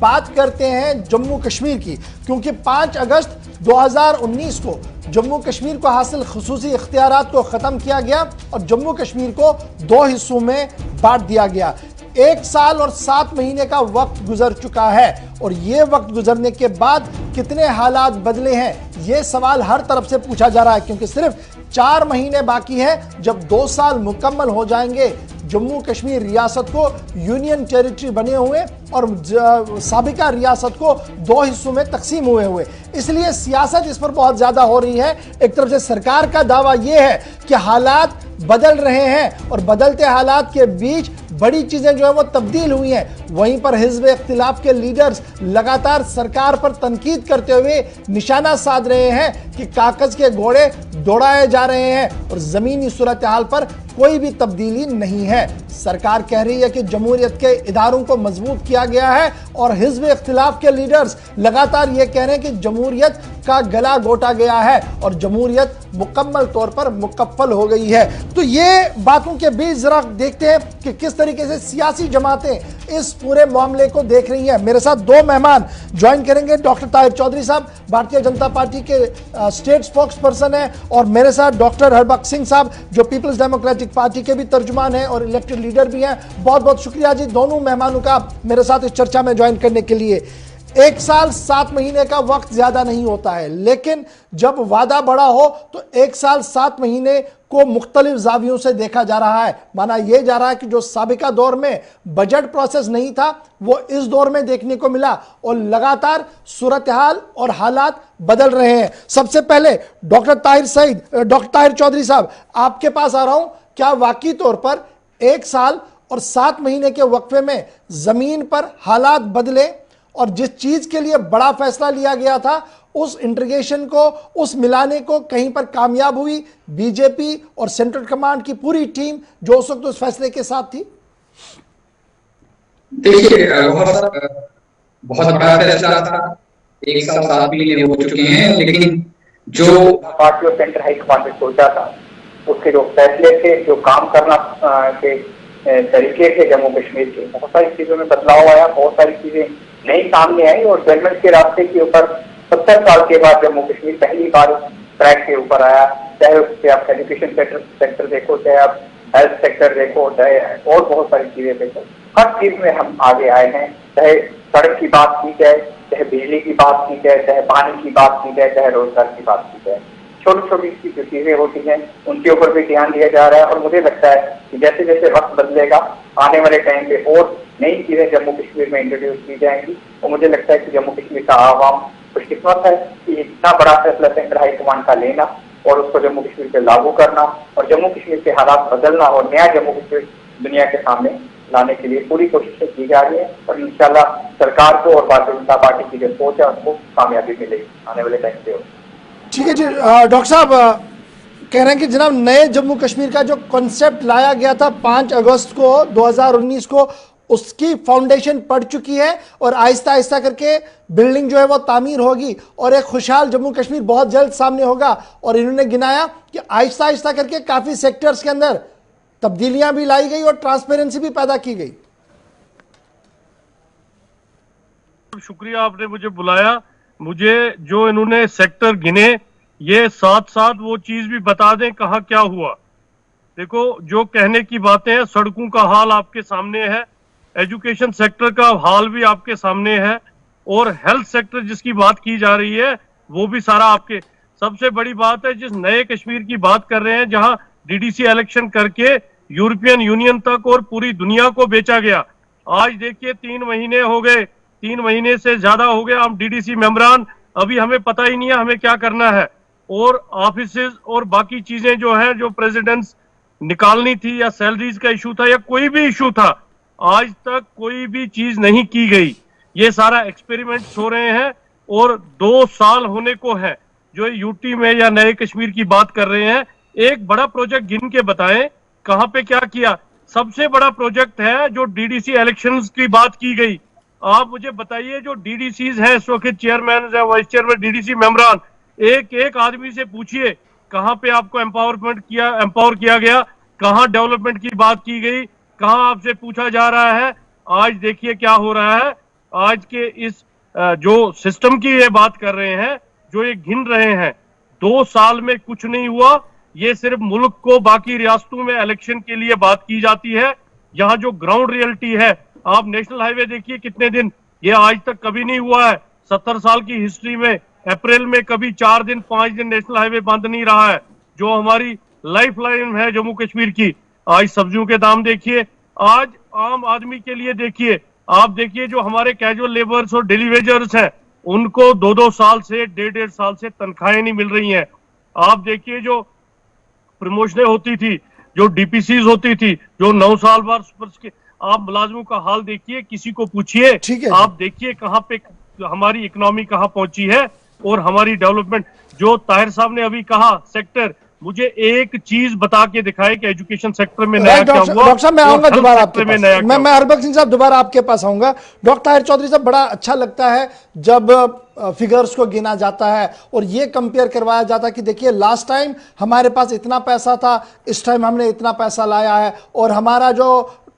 बात करते हैं जम्मू कश्मीर की, क्योंकि 5 अगस्त 2019 को जम्मू कश्मीर को हासिल खुसूसी इख्तियारात को ख़त्म किया गया और जम्मू कश्मीर को 2 हिस्सों में बांट दिया गया। 1 साल और 7 महीने का वक्त गुजर चुका है और ये वक्त गुजरने के बाद कितने हालात बदले हैं, ये सवाल हर तरफ से पूछा जा रहा है, क्योंकि सिर्फ 4 महीने बाकी हैं जब 2 साल मुकम्मल हो जाएंगे जम्मू कश्मीर रियासत को यूनियन टेरिटरी बने हुए और साबिका रियासत को 2 हिस्सों में तकसीम हुए। इसलिए सियासत इस पर बहुत ज़्यादा हो रही है। एक तरफ से सरकार का दावा यह है कि हालात बदल रहे हैं और बदलते हालात के बीच बड़ी चीज़ें जो है वो तब्दील हुई हैं, वहीं पर हिज़्ब इख्तिलाफ के लीडर्स लगातार सरकार पर तनकीद करते हुए निशाना साध रहे हैं कि कागज़ के घोड़े दौड़ाए जा रहे हैं और ज़मीनी सूरत हाल पर कोई भी तब्दीली नहीं है। सरकार कह रही है कि जमहूरियत के इदारों को मजबूत किया गया है और हिज़्ब इख्तिलाफ के लीडर्स लगातार ये कह रहे हैं कि जमहूरियत का गला घोटा गया है और जमहूरियत मुकम्मल तौर पर मुकफ्फल हो गई है। तो ये बातों के बीच जरा देखते हैं कि किस तरीके से सियासी जमातें इस पूरे मामले को देख रही हैं। मेरे साथ 2 मेहमान ज्वाइन करेंगे। डॉक्टर ताहिर चौधरी साहब भारतीय जनता पार्टी के स्टेट स्पोक्स पर्सन हैं और मेरे साथ डॉक्टर हरबख्श सिंह साहब जो पीपल्स डेमोक्रेटिक पार्टी के भी तर्जुमान हैं और इलेक्टेड लीडर भी हैं। बहुत बहुत शुक्रिया जी दोनों मेहमानों का मेरे साथ इस चर्चा में ज्वाइन करने के लिए। 1 साल 7 महीने का वक्त ज्यादा नहीं होता है, लेकिन जब वादा बड़ा हो तो 1 साल 7 महीने को मुख्तलिफ जावियों से देखा जा रहा है। माना यह जा रहा है कि जो साबिका दौर में बजट प्रोसेस नहीं था वो इस दौर में देखने को मिला और लगातार सूरत हाल और हालात बदल रहे हैं। सबसे पहले डॉक्टर ताहिर चौधरी साहब आपके पास आ रहा हूं। क्या वाकई तौर पर 1 साल और 7 महीने के वक्फे में जमीन पर हालात बदले और जिस चीज के लिए बड़ा फैसला लिया गया था उस इंटीग्रेशन को, उस मिलाने को कहीं पर कामयाब हुई बीजेपी और सेंट्रल कमांड की पूरी टीम जो उस वक्त उस फैसले के साथ थी? देखिए बहुत बड़ा फैसला था। 1 साल 7 महीने हो चुके हैं, लेकिन जो पार्टी और सेंटर हाई कमांड ने सोचा था उसके जो फैसले थे, जो काम करना के तरीके थे जम्मू कश्मीर के, बहुत सारी चीजों में बदलाव आया, बहुत सारी चीजें नई सामने आई और डेवलपमेंट के रास्ते के ऊपर 70 साल के बाद जम्मू कश्मीर पहली बार ट्रैक के ऊपर आया। चाहे उससे आप एजुकेशन सेक्टर देखो, चाहे आप हेल्थ सेक्टर देखो, चाहे और बहुत सारी चीजें देखो, हर चीज में हम आगे आए हैं। चाहे सड़क की बात की जाए, चाहे बिजली की बात की जाए, चाहे पानी की बात की जाए, चाहे रोजगार की बात की जाए, छोटी छोटी जो चीजें होती हैं उनके ऊपर भी ध्यान दिया जा रहा है। और मुझे लगता है कि जैसे जैसे वक्त बदलेगा आने वाले टाइम पे और नई चीजें जम्मू कश्मीर में इंट्रोड्यूस की जाएंगी और मुझे लगता है कि जम्मू कश्मीर का आवाम खुशकिस्मत है कि इतना बड़ा फैसला सेंट्रल हाई कमांड का लेना और उसको जम्मू कश्मीर पे लागू करना और जम्मू कश्मीर के हालात बदलना और नया जम्मू कश्मीर दुनिया के सामने लाने के लिए पूरी कोशिशें की जा रही है और इंशाल्लाह सरकार को और भारतीय जनता पार्टी की जो सोच है उसको कामयाबी मिलेगी आने वाले टाइम पे। ठीक है जी। डॉक्टर साहब कह रहे हैं कि जनाब नए जम्मू कश्मीर का जो कॉन्सेप्ट लाया गया था 5 अगस्त को 2019 को, उसकी फाउंडेशन पड़ चुकी है और आहिस्ता आहिस्ता करके बिल्डिंग जो है वो तामीर होगी और एक खुशहाल जम्मू कश्मीर बहुत जल्द सामने होगा। और इन्होंने गिनाया कि आहिस्ता आहिस्ता करके काफी सेक्टर्स के अंदर तब्दीलियां भी लाई गई और ट्रांसपेरेंसी भी पैदा की गई। शुक्रिया आपने मुझे बुलाया। मुझे जो इन्होंने सेक्टर गिने ये साथ साथ वो चीज भी बता दें कहाँ क्या हुआ। देखो जो कहने की बातें हैं, सड़कों का हाल आपके सामने है, एजुकेशन सेक्टर का हाल भी आपके सामने है और हेल्थ सेक्टर जिसकी बात की जा रही है वो भी सारा आपके। सबसे बड़ी बात है जिस नए कश्मीर की बात कर रहे हैं जहां डीडीसी इलेक्शन करके यूरोपियन यूनियन तक और पूरी दुनिया को बेचा गया। आज देखिए 3 महीने हो गए, 3 महीने से ज्यादा हो गया हम डीडीसी मेंबरान, अभी हमें पता ही नहीं है हमें क्या करना है। और ऑफिसेज और बाकी चीजें जो है जो प्रेसिडेंट्स निकालनी थी या सैलरीज का इशू था या कोई भी इशू था, आज तक कोई भी चीज नहीं की गई। ये सारा एक्सपेरिमेंट्स हो रहे हैं और 2 साल होने को है जो यूटी में या नए कश्मीर की बात कर रहे हैं। एक बड़ा प्रोजेक्ट गिन के बताएं कहां पे क्या किया। सबसे बड़ा प्रोजेक्ट है जो डीडीसी इलेक्शंस की बात की गई। आप मुझे बताइए जो डीडीसीज हैं इस वक्त चेयरमैन या वाइस चेयरमैन डीडीसी मेंबरान, एक एक आदमी से पूछिए कहां पे आपको एम्पावर किया गया, कहां डेवलपमेंट की बात की गई, कहां आपसे पूछा जा रहा है। आज देखिए क्या हो रहा है, आज के इस जो सिस्टम की ये बात कर रहे हैं, जो ये गिन रहे हैं, 2 साल में कुछ नहीं हुआ। ये सिर्फ मुल्क को बाकी रियासतों में इलेक्शन के लिए बात की जाती है। यहाँ जो ग्राउंड रियलिटी है, आप नेशनल हाईवे देखिए कितने दिन, ये आज तक कभी नहीं हुआ है 70 साल की हिस्ट्री में। अप्रैल में कभी 4 दिन 5 दिन नेशनल हाईवे बंद नहीं रहा है, जो हमारी लाइफ लाइन है जम्मू कश्मीर की। आज सब्जियों के दाम देखिए, आज आम आदमी के लिए देखिए, आप देखिए जो हमारे कैजुअल लेबर्स और डेली वेजर्स हैं, उनको 2-2 साल से 1.5 साल से तनख्वाहें नहीं मिल रही हैं। आप देखिए जो प्रमोशनें होती थी, जो डीपीसीज होती थी, जो 9 साल बाद के, आप मुलाजिमों का हाल देखिए, किसी को पूछिए, ठीक है। आप देखिए कहां पे हमारी इकोनॉमी कहां पहुंची है और हमारी डेवलपमेंट। जो ताहिर साहब ने अभी कहा सेक्टर, मुझे एक चीज बता के दिखाए कि एजुकेशन सेक्टर में नया क्या हुआ। डॉक्टर साहब मैं आऊंगा दोबारा आपके में पास, नया क्या मैं हरबख्श सिंह साहब दोबारा आपके पास आऊंगा। डॉक्टर ताहिर चौधरी साहब, बड़ा अच्छा लगता है जब फिगर्स को गिना जाता है और ये कंपेयर करवाया जाता है कि देखिए लास्ट टाइम हमारे पास इतना पैसा था, इस टाइम हमने इतना पैसा लाया है और हमारा जो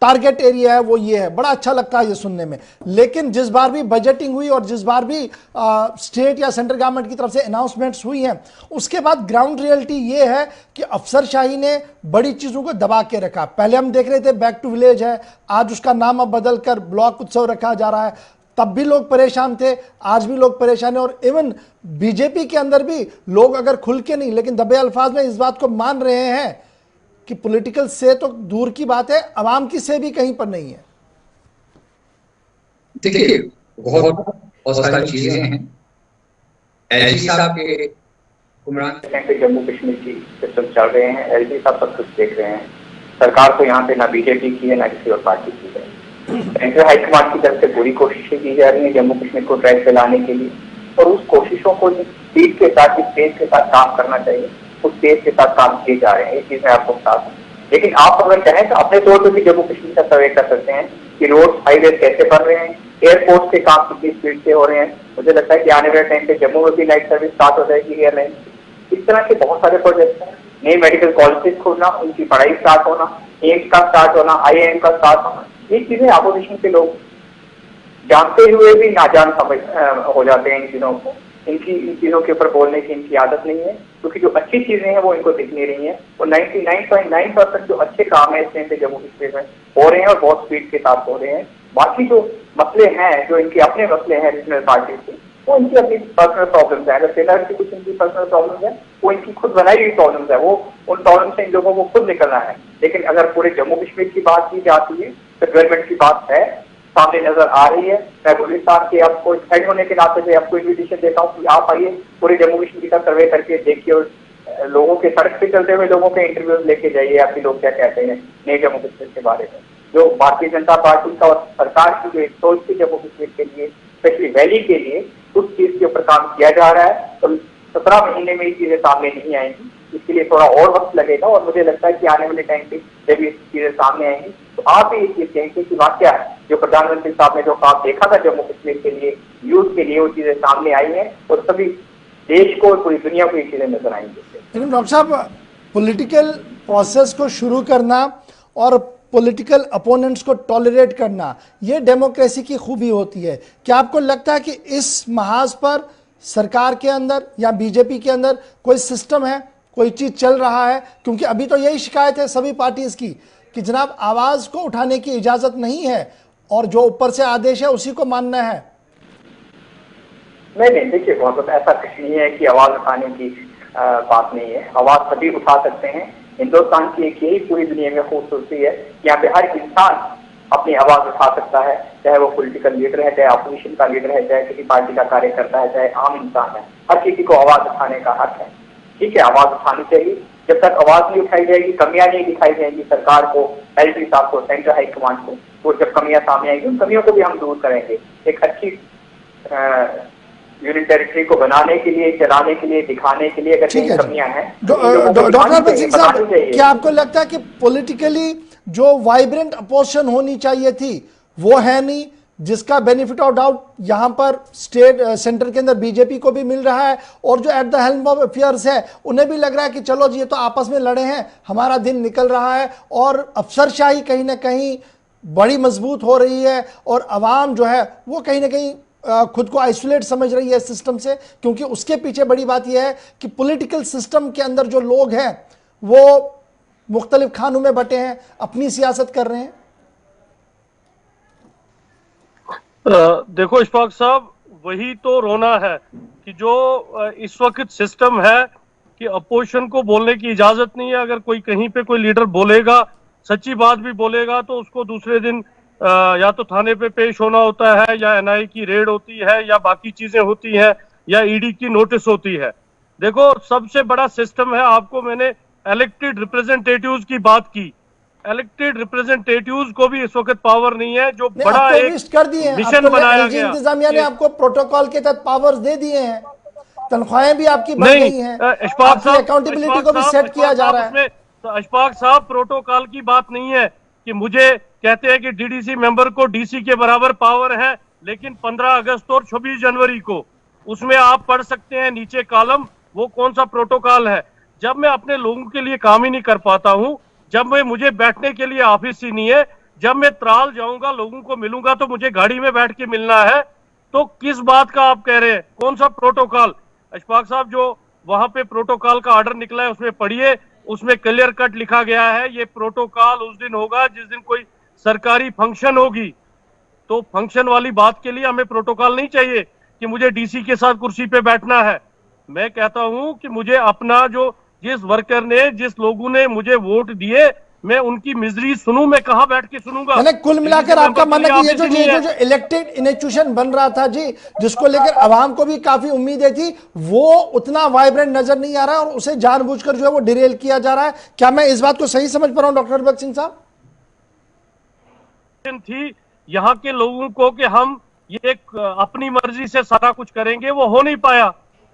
टारगेट एरिया है वो ये है। बड़ा अच्छा लगता है ये सुनने में। लेकिन जिस बार भी बजटिंग हुई और जिस बार भी स्टेट या सेंट्रल गवर्नमेंट की तरफ से अनाउंसमेंट्स हुई हैं, उसके बाद ग्राउंड रियलिटी ये है कि अफसरशाही ने बड़ी चीज़ों को दबा के रखा। पहले हम देख रहे थे बैक टू विलेज है, आज उसका नाम अब बदल कर ब्लॉक उत्सव रखा जा रहा है। तब भी लोग परेशान थे, आज भी लोग परेशान हैं और इवन बीजेपी के अंदर भी लोग अगर खुल के नहीं लेकिन दबे अल्फाज में इस बात को मान रहे हैं कि पॉलिटिकल से तो दूर की बात है, अवाम की से भी कहीं पर नहीं है। देखिए बहुत सारी चीजें हैं। एलजी साहब के हुक्मरान पे जम्मू कश्मीर की सिस्टम चल रहे हैं, एलजी साहब सब कुछ देख रहे हैं। सरकार तो यहाँ पे ना बीजेपी की है ना किसी और पार्टी की है। सेंट्रल हाईकमान की तरफ से पूरी कोशिशें की जा रही है जम्मू कश्मीर को ट्रैक पे लाने के लिए, और उस कोशिशों को स्पीड के साथ, जिस तेज के साथ काम करना चाहिए उस तेज के साथ काम किए जा रहे हैं। ये चीज मैं आपको बता दूं। लेकिन आप अगर चाहें तो अपने तौर पर भी जम्मू कश्मीर का सर्वे कर सकते हैं कि रोड हाईवे कैसे बन रहे हैं, एयरपोर्ट के काम कितनी स्पीड से हो रहे हैं। मुझे लगता है कि आने वाले टाइम पे जम्मू में भी नाइट सर्विस स्टार्ट हो जाएगी एयरलाइन। इस तरह के बहुत सारे प्रोजेक्ट हैं। नए मेडिकल कॉलेजेस खोलना, उनकी पढ़ाई स्टार्ट होना, एम्स का स्टार्ट होना, IIM का स्टार्ट होना, ये चीजें अपोजिशन के लोग जानते हुए भी नाजान समझ हो जाते हैं इन चीजों को। इन चीजों के ऊपर बोलने की इनकी आदत नहीं है, क्योंकि जो अच्छी चीजें हैं वो इनको दिख नहीं रही हैं। और 99.9% जो अच्छे काम है इस टाइम पे जम्मू कश्मीर में हो रहे हैं और बहुत स्पीड के साथ हो रहे हैं। बाकी जो मसले हैं, जो इनके अपने मसले हैं रीजनल पार्टी के, वो इनकी अपनी पर्सनल प्रॉब्लम्स है। अगर सेना की कुछ इनकी पर्सनल प्रॉब्लम्स है, वो इनकी खुद बनाई हुई प्रॉब्लम्स है, वो उन प्रॉब्लम से इन लोगों को खुद निकलना है। लेकिन अगर पूरे जम्मू कश्मीर की बात की जाती है तो गवर्नमेंट की बात है, सामने नजर आ रही है। मैं गुलिस्तान के आपको हेड होने के नाते से आपको इन्विटेशन देता हूँ कि आप आइए, पूरे जम्मू कश्मीर का सर्वे करके देखिए और लोगों के सड़क पे चलते हुए लोगों के इंटरव्यूज लेके जाइए, आपके लोग क्या कहते हैं नए जम्मू कश्मीर के बारे में। जो भारतीय जनता पार्टी का और सरकार की जो एक सोच थी जम्मू कश्मीर के लिए, स्पेशली वैली के लिए, उस चीज के ऊपर काम किया जा रहा है। तो 17 महीने में ये चीजें सामने नहीं आएंगी, इसके लिए थोड़ा और वक्त लगेगा। और मुझे लगता है कि आने वाले टाइम पे जब ये चीजें सामने आएंगी तो आप भी ये चीज कहेंगे कि वाकया जो प्रधानमंत्री साहब ने जो काम देखा था जम्मू कश्मीर के लिए, यूथ के लिए, वो चीजें सामने आई हैं और सभी देश को और पूरी दुनिया को ये चीजें नजर आएंगी। लेकिन डॉक्टर साहब, पॉलिटिकल प्रोसेस को शुरू करना और पॉलिटिकल अपोनेंट्स को टॉलरेट करना, ये डेमोक्रेसी की खूबी होती है। क्या आपको लगता है कि इस महाज पर सरकार के अंदर या बीजेपी के अंदर कोई सिस्टम है, कोई चीज चल रहा है? क्योंकि अभी तो यही शिकायत है सभी पार्टीज की कि जनाब आवाज को उठाने की इजाजत नहीं है और जो ऊपर से आदेश है उसी को मानना है। नहीं, देखिए बहुत ऐसा कुछ नहीं है कि आवाज उठाने की बात नहीं है। आवाज सभी उठा सकते हैं। हिंदुस्तान की एक यही पूरी दुनिया में खूबसूरती है, यहाँ पे हर इंसान अपनी आवाज उठा सकता है, चाहे वो पॉलिटिकल लीडर है, चाहे अपोजिशन का लीडर है, चाहे किसी पार्टी का कार्यकर्ता है, चाहे आम इंसान है। हर किसी को आवाज उठाने का हक है। ठीक है, आवाज उठानी चाहिए। जब तक आवाज नहीं उठाई जाएगी, कमियां नहीं दिखाई जाएंगी सरकार को, एलजी साहब को, सेंट्रल हाईकमांड को, तो जब कमियां सामने आएंगी उन कमियों को भी हम दूर करेंगे। एक अच्छी यूनियन टेरिटरी को बनाने के लिए, चलाने के लिए, दिखाने के लिए अगर कहीं कमियां हैं, डॉक्टर हरबख्श सिंह साहब, क्या आपको लगता है कि पॉलिटिकली जो वाइब्रेंट अपोजिशन होनी चाहिए थी वो है नहीं, जिसका बेनिफिट ऑफ डाउट यहाँ पर स्टेट सेंटर के अंदर बीजेपी को भी मिल रहा है और जो at the helm of affairs है उन्हें भी लग रहा है कि चलो जी ये तो आपस में लड़े हैं, हमारा दिन निकल रहा है और अफसरशाही कहीं ना कहीं बड़ी मजबूत हो रही है और आवाम जो है वो कहीं ना कहीं खुद को आइसोलेट समझ रही है सिस्टम से, क्योंकि उसके पीछे बड़ी बात यह है कि पॉलिटिकल सिस्टम के अंदर जो लोग हैं वो मुख्तलिफ खानों में बटे हैं, अपनी सियासत कर रहे हैं। देखो इशफाक साहब, वही तो रोना है कि जो इस वक्त सिस्टम है कि अपोजिशन को बोलने की इजाजत नहीं है। अगर कोई कहीं पे कोई लीडर बोलेगा, सच्ची बात भी बोलेगा, तो उसको दूसरे दिन या तो थाने पे पेश होना होता है, या एनआई की रेड होती है, या बाकी चीजें होती हैं, या ईडी की नोटिस होती है। देखो सबसे बड़ा सिस्टम है, आपको मैंने इलेक्टेड रिप्रेजेंटेटिव्स की बात की, इलेक्टेड रिप्रेजेंटेटिव्स को भी इस वक्त पावर नहीं है। जो नहीं, बड़ा अब तो एक लिस्ट कर दिए हैं, मिशन अब तो बनाया एलजी गया इंतजामिया ने आपको प्रोटोकॉल के तहत पावर्स दे दिए हैं, तनख्वाहें भी आपकी बढ़ नहीं, गई हैं, अशफाक आपकी साहब, अकाउंटेबिलिटी को भी सेट किया जा रहा है। उसमें अशफाक साहब प्रोटोकॉल की बात नहीं है कि मुझे कहते हैं कि डीडीसी मेंबर को डीसी के बराबर पावर है, लेकिन 15 अगस्त और 26 जनवरी को उसमें आप पढ़ सकते हैं नीचे कॉलम, वो कौन सा प्रोटोकॉल है। जब मैं अपने लोगों के लिए काम ही नहीं कर पाता हूं, जब मैं मुझे बैठने के लिए ऑफिस ही नहीं है, जब मैं त्राल जाऊंगा लोगों को मिलूंगा तो मुझे गाड़ी में बैठ के मिलना है, तो किस बात का आप कह रहे हैं, कौन सा प्रोटोकॉल। अशफाक साहब, जो वहां पे प्रोटोकॉल का ऑर्डर निकला है उसमें पढ़िए, उसमें क्लियर कट लिखा गया है ये प्रोटोकॉल उस दिन होगा जिस दिन कोई सरकारी फंक्शन होगी। तो फंक्शन वाली बात के लिए हमें प्रोटोकॉल नहीं चाहिए कि मुझे डीसी के साथ कुर्सी पे बैठना है। मैं कहता हूं कि मुझे अपना जो जिस वर्कर ने, जिस लोगों ने मुझे वोट दिए, मैं उनकी मिजरी सुनूं, मैं कहां बैठ के सुनूंगा। मैंने कुल मिलाकर आपका मानना कि ये जो इलेक्टेड इंस्टीट्यूशन बन रहा था जी, जिसको लेकर आवाम को भी काफी उम्मीदें थी, वो उतना वाइब्रेंट नजर नहीं आ रहा है और उसे जानबूझकर जो है वो डिरेल किया जा रहा है। क्या मैं इस बात को सही समझ पा रहा हूं डॉक्टर भगत सिंह साहब? थी यहाँ के लोगों को कि हम ये अपनी मर्जी से सारा कुछ करेंगे, वो हो नहीं पाया।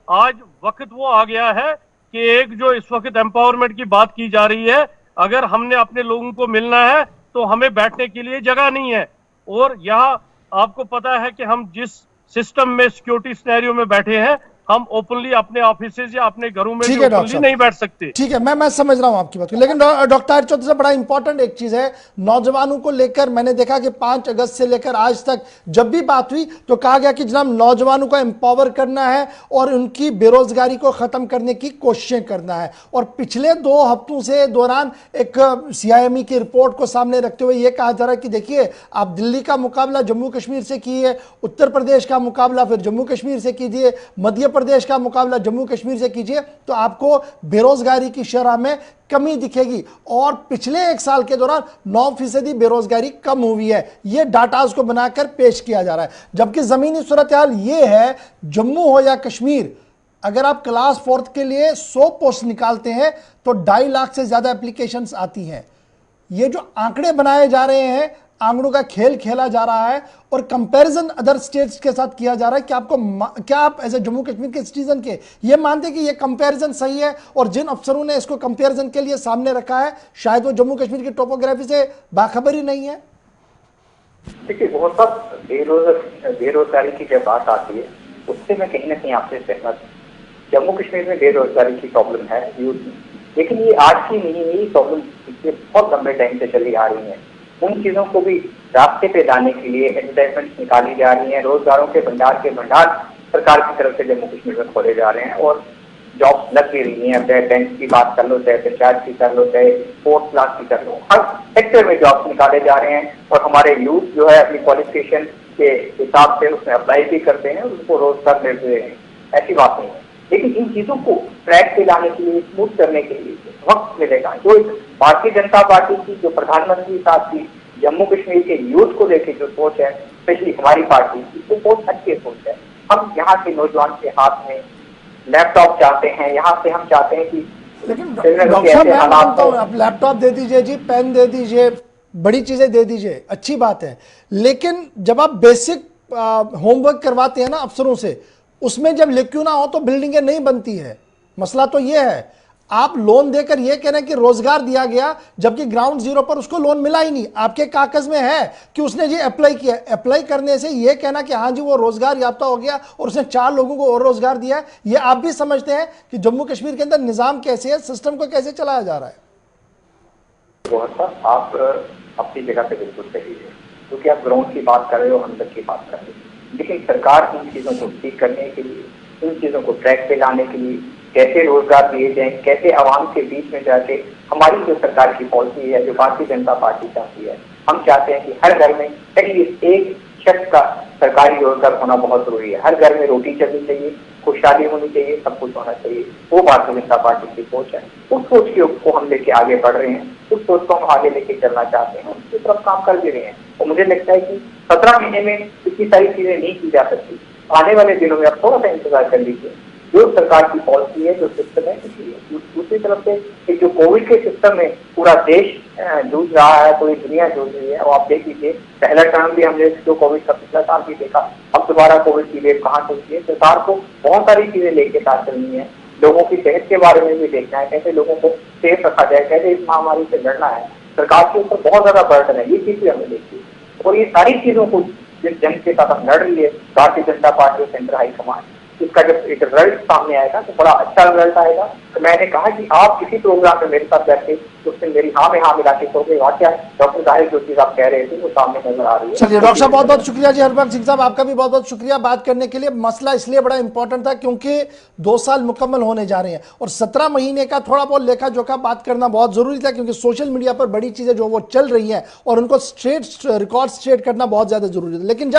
आज वक्त वो आ गया है कि एक जो इस वक्त एम्पावरमेंट की बात की जा रही है, अगर हमने अपने लोगों को मिलना है तो हमें बैठने के लिए जगह नहीं है। और यहाँ आपको पता है कि हम जिस सिस्टम में सिक्योरिटी सिनेरियो में बैठे हैं, हम ओपनली अपने ऑफिसेज या अपने घरों में भी ओपनली नहीं बैठ सकते। ठीक है, मैं समझ रहा हूं आपकी बात को, लेकिन डॉक्टर चौधरी से बड़ा इंपॉर्टेंट एक चीज है, नौजवानों को लेकर मैंने देखा कि 5 अगस्त से लेकर आज तक जब भी बात हुई तो कहा गया कि जनाब नौजवानों को एम्पावर करना है और उनकी बेरोजगारी को खत्म करने की कोशिशें करना है। और पिछले 2 हफ्तों से दौरान एक CIME की रिपोर्ट को सामने रखते हुए यह कहा जा रहा है कि देखिए, आप दिल्ली का मुकाबला जम्मू कश्मीर से कीजिए, उत्तर प्रदेश का मुकाबला फिर जम्मू कश्मीर से कीजिए, मध्य प्रदेश का मुकाबला जम्मू कश्मीर से कीजिए, तो आपको बेरोजगारी की शरह में कमी दिखेगी। और पिछले 1 साल के दौरान 9% बेरोजगारी कम हुई है, यह डाटा उसको बनाकर पेश किया जा रहा है। जबकि जमीनी सूरत हाल यह है, जम्मू हो या कश्मीर, अगर आप क्लास 4 के लिए 100 पोस्ट निकालते हैं तो 2.5 लाख से ज्यादा एप्लीकेशंस आती हैं। ये जो आंकड़े बनाए जा रहे हैं, आंकड़ों का खेल खेला जा रहा है और कंपैरिजन अदर स्टेट्स के साथ किया जा रहा है। क्या आप एज ए जम्मू कश्मीर के सिटीजन के ये मानते हैं कि ये कंपैरिजन सही है? और जिन अफसरों ने इसको कंपैरिजन के लिए सामने रखा है, शायद वो जम्मू कश्मीर की टोपोग्राफी से बाखबर ही नहीं है। देखिए, बहुत सारा बेरोजगारी की जब बात आती है उससे मैं कहीं ना कहीं आपसे सहमत हूँ। जम्मू कश्मीर में बेरोजगारी की प्रॉब्लम है यूथ में, लेकिन ये आज की नहीं, ये प्रॉब्लम पिछले बहुत लंबे टाइम से चली आ रही है। उन चीजों को भी रास्ते पे लाने के लिए एडवर्टाइजमेंट निकाली जा रही है, रोजगारों के भंडार सरकार की तरफ से जम्मू कश्मीर में खोले जा रहे हैं और जॉब्स लग भी रही हैं। चाहे बैंक की बात कर लो, चाहे पंचायत की कर लो, चाहे 4th क्लास की कर लो, हर सेक्टर में जॉब्स निकाले जा रहे हैं और हमारे यूथ जो है अपनी क्वालिफिकेशन के हिसाब से उसमें अप्लाई भी करते हैं, उसको रोजगार मिल रहे हैं, ऐसी बात नहीं है। लेकिन इन चीजों को ट्रैक पे लाने के लिए, स्मूथ करने के लिए वक्त मिलेगा। जो भारतीय जनता पार्टी की, जो प्रधानमंत्री साहब की जम्मू कश्मीर के यूथ को लेकर जो सोच है, स्पेशली हमारी पार्टी की, वो बहुत अच्छी सोच है। हम यहाँ के नौजवान के हाथ में लैपटॉप चाहते हैं, यहाँ से हम चाहते हैं कि लेकिन डॉक्टर साहब मैं मानता हूँ, आप लैपटॉप दे दीजिए जी, पेन दे दीजिए, बड़ी चीजें दे दीजिए, अच्छी बात है। लेकिन जब आप बेसिक होमवर्क करवाते हैं ना अफसरों से, उसमें जब लिखा ना हो तो बिल्डिंगें नहीं बनती है। मसला तो यह है, आप लोन देकर यह कह रहे हैं कि रोजगार दिया गया, जबकि ग्राउंड जीरो पर उसको लोन मिला ही नहीं। आपके कागज में है कि उसने जी अप्लाई किया, अप्लाई करने से यह कहना कि हाँ जी वो रोजगार याफ्ता हो गया और उसने 4 लोगों को और रोजगार दिया है, यह आप भी समझते हैं कि जम्मू कश्मीर के अंदर निजाम कैसे है, सिस्टम को कैसे चलाया जा रहा है? आप अपनी जगह पे बिल्कुल सही है, क्योंकि आप ग्राउंड की बात कर रहे हो, अंदर की बात कर रहे हो, लेकिन सरकार इन चीज़ों को ठीक करने के लिए, इन चीज़ों को ट्रैक पे लाने के लिए कैसे रोजगार दिए जाए, कैसे आवाम के बीच में जाके हमारी जो सरकार की पॉलिसी है, जो भारतीय जनता पार्टी चाहती है, हम चाहते हैं कि हर घर में एटलीस्ट एक शख्स का सरकारी रोजगार होना बहुत जरूरी है। हर घर में रोटी चलनी चाहिए, खुशहाली होनी चाहिए, सब कुछ होना चाहिए। वो भारतीय जनता पार्टी की सोच है। उस सोच को हम लेके आगे बढ़ रहे हैं, उस सोच को हम आगे लेके चलना चाहते हैं, उसकी तरफ काम कर भी रहे हैं। और मुझे लगता है कि 17 महीने में इतनी सारी चीजें नहीं की जा सकती। आने वाले दिनों में आप थोड़ा सा इंतजार कर लीजिए। जो सरकार की पॉलिसी है, जो सिस्टम है, इसलिए दूसरी तरफ से जो कोविड के सिस्टम में पूरा देश जूझ रहा है, पूरी दुनिया जूझ रही है। और आप देख लीजिए, पहला टर्म भी हमने जो कोविड का पिछला साल भी देखा, अब दोबारा कोविड की वेव कहाँ चलती है। सरकार को बहुत सारी चीजें लेके साथ चलनी है, लोगों की सेहत के बारे में भी देखना है, कैसे लोगों को सेफ रखा जाए, कैसे इस महामारी से लड़ना है। सरकार के ऊपर बहुत ज्यादा बर्डन है, ये चीज भी हमें देखी और ये सारी चीजों को जिस जंग के साथ हम लड़ रही है भारतीय जनता पार्टी और सेंट्रल हाईकमान, इसका जब एक रिजल्ट सामने आएगा तो बड़ा अच्छा रिजल्ट आएगा। तो मैंने कहा कि आप किसी प्रोग्राम में मेरे साथ बैठे तो उससे मेरी हाँ में हाँ मिला के कहोगे वाकया डॉक्टर साहिब जो चीज आप कह रहे थे वो सामने नजर आ रही है। चलिए डॉक्टर साहब, बहुत बहुत शुक्रिया जी। हरबख्श सिंह साहब, आपका भी बहुत बहुत शुक्रिया बात करने के लिए। मसला इसलिए बड़ा इंपॉर्टेंट था क्योंकि 2 साल मुकम्मल होने जा रहे हैं और 17 महीने का थोड़ा बहुत लेखा जोखा बात करना बहुत जरूरी था, क्योंकि सोशल मीडिया पर बड़ी चीजें जो वो चल रही हैं और उनको स्ट्रेट रिकॉर्ड स्ट्रेट करना बहुत ज्यादा जरूरी था। लेकिन